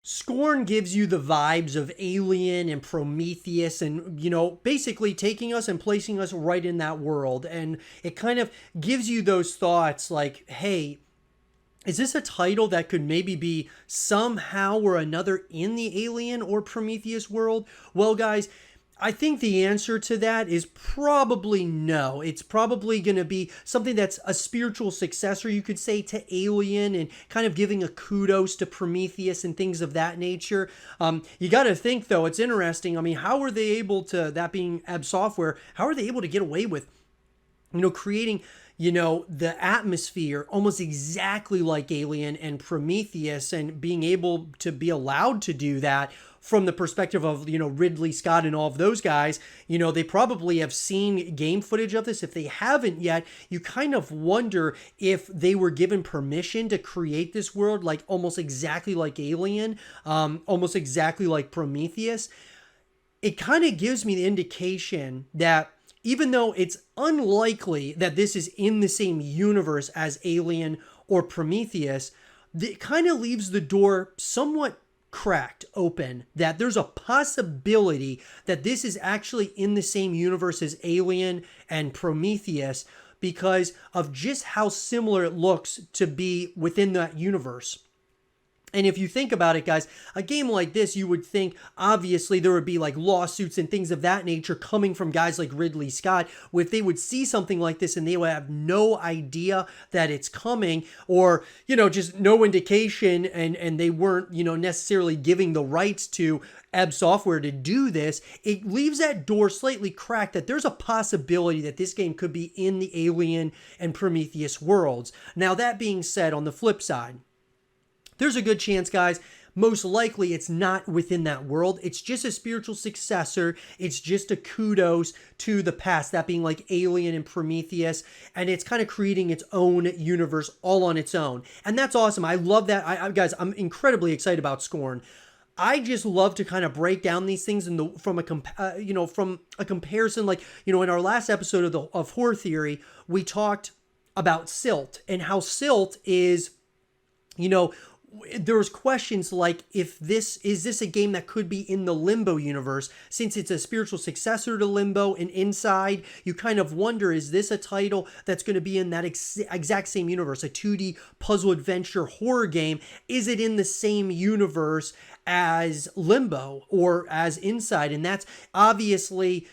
Scorn gives you the vibes of Alien and Prometheus and, basically taking us and placing us right in that world. And it kind of gives you those thoughts like, hey, is this a title that could maybe be somehow or another in the Alien or Prometheus world? Well, guys, I think the answer to that is probably no. It's probably going to be something that's a spiritual successor, you could say, to Alien and kind of giving a kudos to Prometheus and things of that nature. You got to think, though, it's interesting. I mean, how were they able to, that being Ebb Software, how are they able to get away with creating, the atmosphere almost exactly like Alien and Prometheus and being able to be allowed to do that from the perspective of, Ridley Scott and all of those guys. They probably have seen game footage of this. If they haven't yet, you kind of wonder if they were given permission to create this world like almost exactly like Alien, almost exactly like Prometheus. It kind of gives me the indication that even though it's unlikely that this is in the same universe as Alien or Prometheus, it kind of leaves the door somewhat cracked open that there's a possibility that this is actually in the same universe as Alien and Prometheus because of just how similar it looks to be within that universe. And if you think about it, guys, a game like this, you would think, obviously, there would be like lawsuits and things of that nature coming from guys like Ridley Scott. If they would see something like this and they would have no idea that it's coming or, just no indication and they weren't, necessarily giving the rights to Ebb Software to do this, it leaves that door slightly cracked that there's a possibility that this game could be in the Alien and Prometheus worlds. Now, that being said, on the flip side, there's a good chance, guys, most likely it's not within that world. It's just a spiritual successor. It's just a kudos to the past, that being like Alien and Prometheus, and it's kind of creating its own universe all on its own. And that's awesome. I love that. Guys, I'm incredibly excited about Scorn. I just love to kind of break down these things from a comparison. Like, in our last episode of Horror Theory, we talked about Silt and how Silt is, there was questions like if this a game that could be in the Limbo universe, since it's a spiritual successor to Limbo and Inside. You kind of wonder, is this a title that's going to be in that exact same universe, a 2D puzzle adventure horror game? Is it in the same universe as Limbo or as Inside? And that's obviously,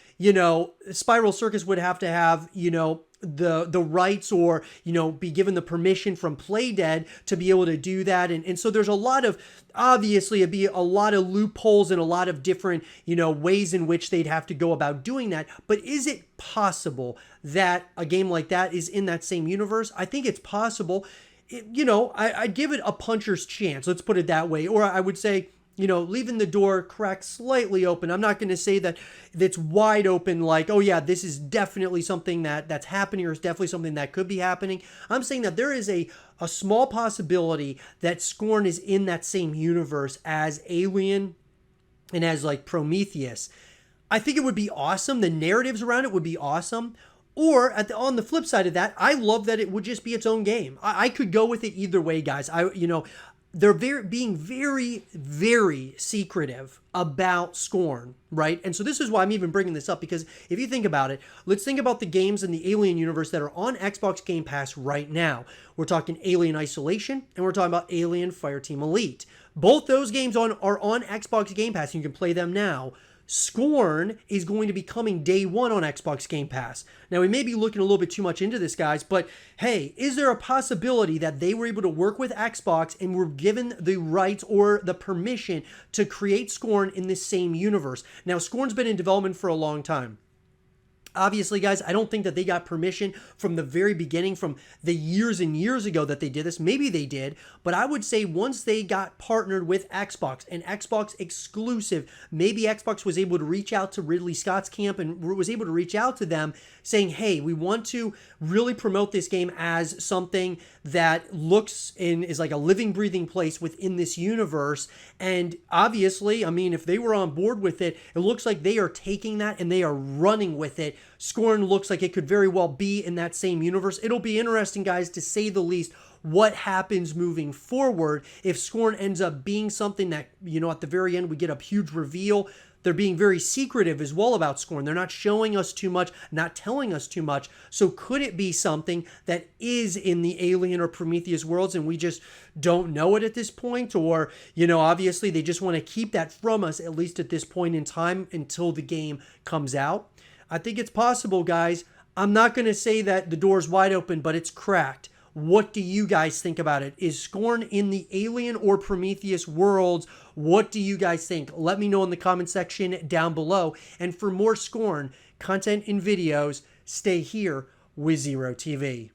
Spiral Circus would have to have, the rights or, be given the permission from Playdead to be able to do that. And so there's obviously it'd be a lot of loopholes and a lot of different, ways in which they'd have to go about doing that. But is it possible that a game like that is in that same universe? I think it's possible. I'd give it a puncher's chance. Let's put it that way. Or I would say, leaving the door cracked slightly open. I'm not going to say that it's wide open like, oh yeah, this is definitely something that's happening or is definitely something that could be happening. I'm saying that there is a small possibility that Scorn is in that same universe as Alien and as like Prometheus. I think it would be awesome. The narratives around it would be awesome. Or on the flip side of that, I love that it would just be its own game. I could go with it either way, guys. They're being very, very secretive about Scorn, right? And so this is why I'm even bringing this up, because if you think about it, let's think about the games in the Alien universe that are on Xbox Game Pass right now. We're talking Alien Isolation, and we're talking about Alien Fireteam Elite. Both those games are on Xbox Game Pass, and you can play them now. Scorn is going to be coming day one on Xbox Game Pass. Now, we may be looking a little bit too much into this, guys, but hey, is there a possibility that they were able to work with Xbox and were given the rights or the permission to create Scorn in this same universe? Now, Scorn's been in development for a long time. Obviously, guys, I don't think that they got permission from the very beginning, from the years and years ago that they did this. Maybe they did, but I would say once they got partnered with Xbox and Xbox exclusive, maybe Xbox was able to reach out to Ridley Scott's camp and was able to reach out to them saying, hey, we want to really promote this game as something that looks and is like a living, breathing place within this universe. And obviously, I mean, if they were on board with it, it looks like they are taking that and they are running with it. Scorn looks like it could very well be in that same universe. It'll be interesting, guys, to say the least, what happens moving forward if Scorn ends up being something that, you know, at the very end we get a huge reveal. They're being very secretive as well about Scorn. They're not showing us too much, not telling us too much. So could it be something that is in the Alien or Prometheus worlds and we just don't know it at this point? Or, you know, obviously they just want to keep that from us, at least at this point in time, until the game comes out. I think it's possible, guys. I'm not going to say that the door's wide open, but it's cracked. What do you guys think about it? Is Scorn in the Alien or Prometheus worlds? What do you guys think? Let me know in the comment section down below. And for more Scorn content and videos, stay here with Zero TV.